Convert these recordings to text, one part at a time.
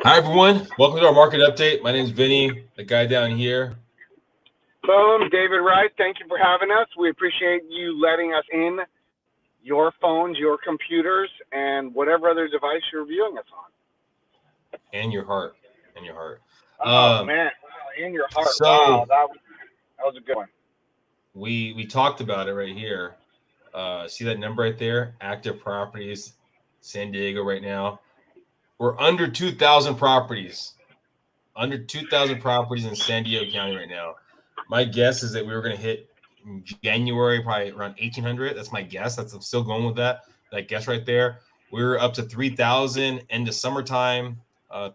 Hi, everyone. Welcome to our market update. My name is Vinnie, the guy down here. Boom, David Wright. Thank you for having us. We appreciate you letting us in your phones, your computers, and whatever other device you're viewing us on. And your heart. And your heart. Oh man, wow, in your heart. Wow, So that was a good one. we talked about it right here. See that number right there? Active properties, San Diego right now. We're under 2,000 properties. Under 2,000 properties in San Diego County right now. My guess is that we were going to hit in January probably around 1,800. That's my guess. I'm still going with that guess right there. We were up to 3,000 end of summertime.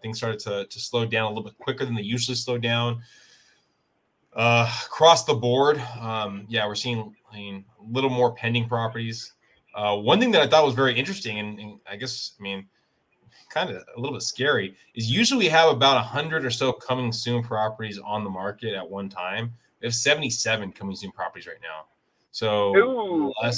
Things started to slow down a little bit quicker than they usually slow down. Across the board, we're seeing a little more pending properties. One thing that I thought was very interesting, and I guess, kind of a little bit scary, is usually we have about 100 or so coming soon properties on the market at one time. We have 77 coming soon properties right now. So Ooh. a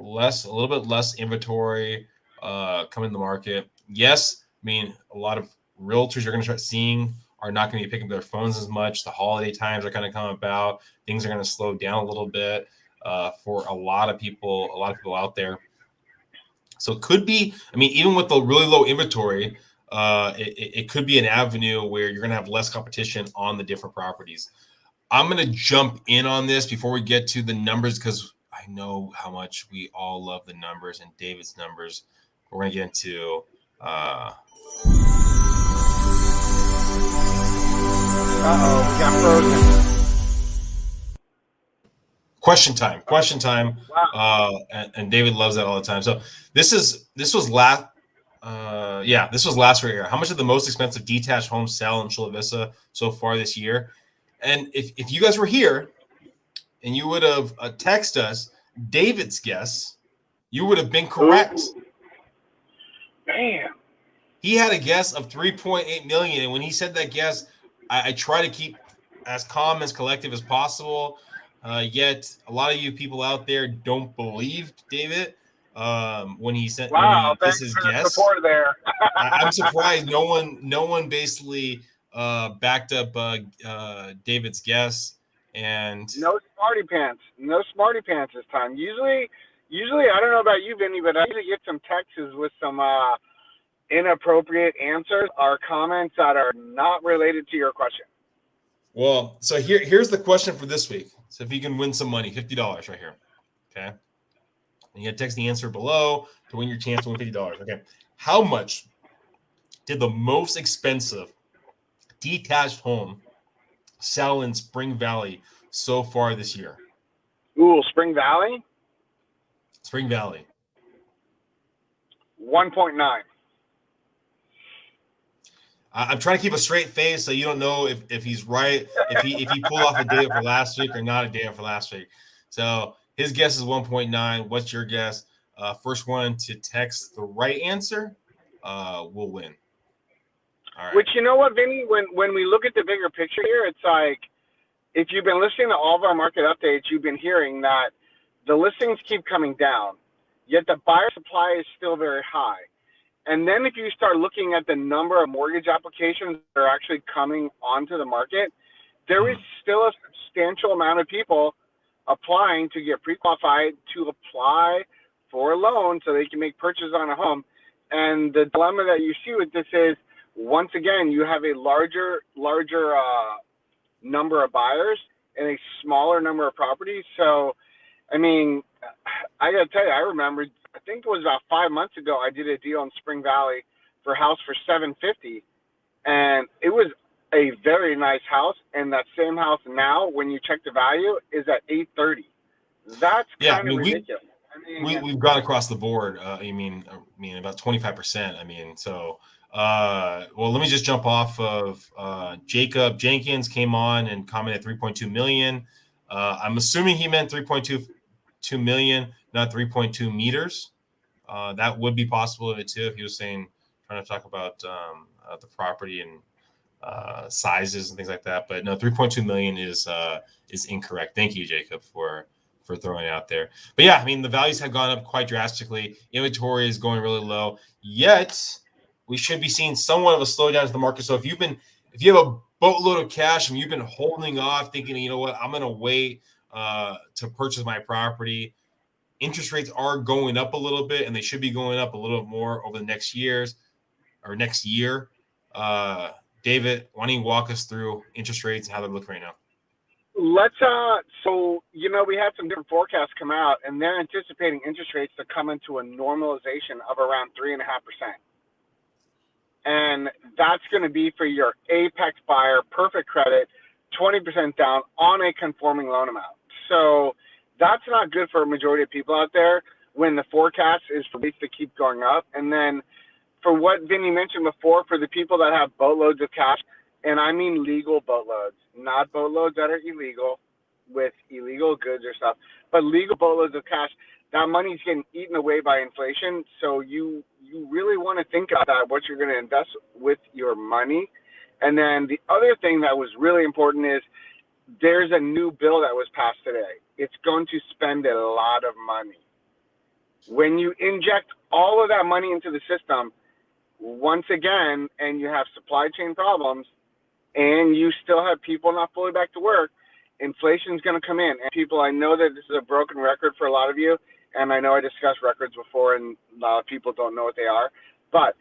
little bit less inventory coming to the market. Yes, a lot of realtors you're going to start seeing are not going to be picking up their phones as much. The holiday times are going to come about. Things are going to slow down a little bit for a lot of people out there. So it could be, even with the really low inventory, it could be an avenue where you're going to have less competition on the different properties. I'm going to jump in on this before we get to the numbers because I know how much we all love the numbers and David's numbers. We're going to get into We got frozen. Question time. Wow. And David loves that all the time. So this was last right here. How much did the most expensive detached home sell in Chula Vista so far this year? And if you guys were here and you would have texted us David's guess, you would have been correct. Ooh. Damn. He had a guess of 3.8 million, and when he said that guess, I try to keep as calm, as collective as possible. Yet a lot of you people out there don't believe David when he Wow. gives Thanks his for the guess. support there. I'm surprised no one basically backed up David's guess. And No smarty pants. No smarty pants this time. Usually, I don't know about you, Vinny, but I usually get some texts with some inappropriate answers or comments that are not related to your question. well, so here's the question for this week. So if you can win some money, $50 right here. Okay. And you text the answer below to win your chance to win $50. Okay. How much did the most expensive detached home sell in Spring Valley so far this year? Ooh, Spring Valley? Spring Valley. 1.9. I'm trying to keep a straight face so you don't know if he's right, if he pulled off a data for last week or not a data for last week. So his guess is 1.9. What's your guess? First one to text the right answer will win. All right. Which, you know what, Vinny, when we look at the bigger picture here, it's like if you've been listening to all of our market updates, you've been hearing that the listings keep coming down, yet the buyer supply is still very high. And then if you start looking at the number of mortgage applications that are actually coming onto the market, there is still a substantial amount of people applying to get pre-qualified to apply for a loan so they can make purchases on a home. And the dilemma that you see with this is, once again, you have a larger number of buyers and a smaller number of properties. So, I got to tell you, I remember, I think it was about 5 months ago, I did a deal in Spring Valley for a house for $750, and it was a very nice house. And that same house now, when you check the value, is at $830. That's kind of ridiculous. We've gone across the board. About 25%. So. Well, let me just jump off of Jacob Jenkins came on and commented 3.2 million. I'm assuming he meant 3.2 million, not 3.2 meters. That would be possible of it too if he was trying to talk about the property and sizes and things like that. But no, 3.2 million is incorrect. Thank you, Jacob, for throwing it out there. But yeah, the values have gone up quite drastically. Inventory is going really low. Yet we should be seeing somewhat of a slowdown to the market. So if you have a boatload of cash and you've been holding off, thinking, you know what, I'm going to wait to purchase my property, interest rates are going up a little bit, and they should be going up a little bit more over the next years or next year. David, why don't you walk us through interest rates and how they're looking right now? Let's so we had some different forecasts come out, and they're anticipating interest rates to come into a normalization of around 3.5%. And that's going to be for your apex buyer, perfect credit, 20% down on a conforming loan amount. So that's not good for a majority of people out there when the forecast is for rates to keep going up. And then for what Vinnie mentioned before, for the people that have boatloads of cash, and I mean legal boatloads, not boatloads that are illegal with illegal goods or stuff, but legal boatloads of cash, that money's getting eaten away by inflation. So you really want to think about what you're going to invest with your money. And then the other thing that was really important is there's a new bill that was passed today. It's going to spend a lot of money. When you inject all of that money into the system, once again, and you have supply chain problems, and you still have people not fully back to work, inflation is going to come in. And people, I know that this is a broken record for a lot of you, and I know I discussed records before, and a lot of people don't know what they are, but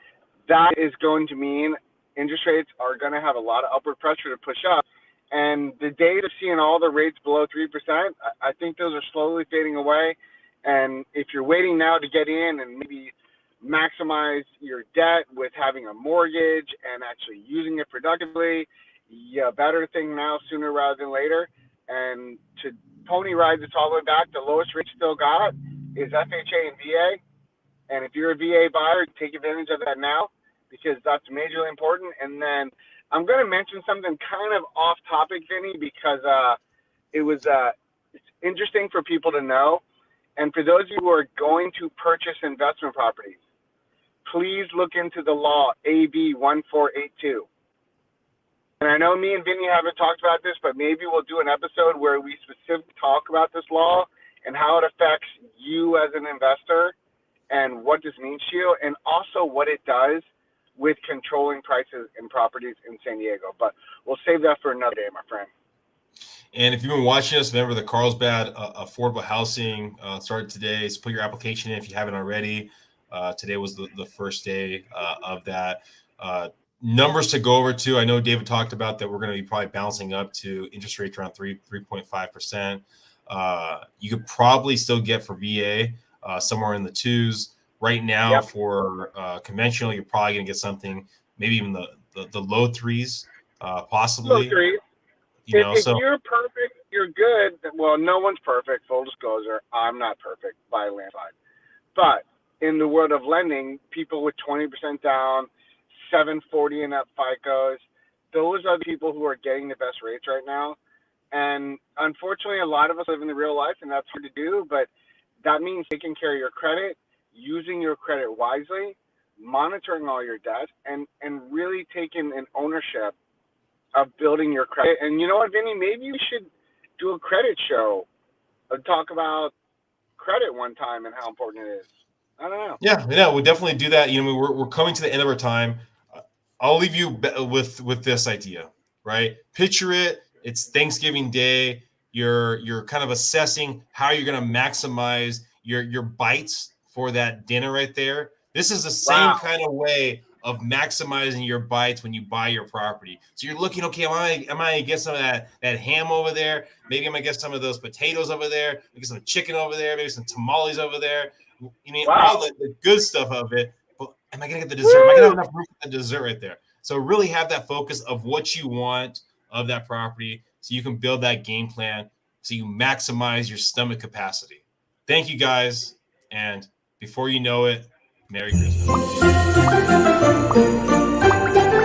that is going to mean interest rates are going to have a lot of upward pressure to push up. And the days of seeing all the rates below 3%, I think those are slowly fading away. And if you're waiting now to get in and maybe maximize your debt with having a mortgage and actually using it productively, you better think now sooner rather than later. And to pony ride this all the way back, the lowest rate still got is FHA and VA. And if you're a VA buyer, take advantage of that now because that's majorly important. And then I'm going to mention something kind of off topic, Vinnie, because it's interesting for people to know. And for those of you who are going to purchase investment properties, please look into the law AB 1482. And I know me and Vinnie haven't talked about this, but maybe we'll do an episode where we specifically talk about this law and how it affects you as an investor and what this means to you, and also what it does with controlling prices in properties in San Diego. But we'll save that for another day, my friend. And if you've been watching us, remember the Carlsbad affordable housing started today. So put your application in if you haven't already. Today was the first day of that. Numbers to go over too. I know David talked about that we're going to be probably bouncing up to interest rates around 3.5%. You could probably still get for VA somewhere in the 2s. Right now, yep. For conventional, you're probably going to get something, maybe even the low 3s, possibly. Low 3s. If you're perfect, you're good. Well, no one's perfect. Full disclosure, I'm not perfect by a landslide. But in the world of lending, people with 20% down, 740 and up FICOs, those are the people who are getting the best rates right now. And unfortunately, a lot of us live in the real life, and that's hard to do. But that means taking care of your credit, using your credit wisely, monitoring all your debt, and really taking an ownership of building your credit. And you know what, Vinnie, maybe you should do a credit show and talk about credit one time and how important it is. I don't know. Yeah, we'll definitely do that. We're coming to the end of our time. I'll leave you with this idea, right? Picture it. It's Thanksgiving Day. You're kind of assessing how you're going to maximize your bites for that dinner right there. This is the same kind of way of maximizing your bites when you buy your property. So you're looking, okay, am I gonna get some of that ham over there? Maybe I'm gonna get some of those potatoes over there, maybe some chicken over there, maybe some tamales over there. You mean all the good stuff of it, but am I gonna get the dessert? Am I gonna have enough room for the dessert right there? So really have that focus of what you want of that property so you can build that game plan so you maximize your stomach capacity. Thank you guys, and before you know it, Merry Christmas.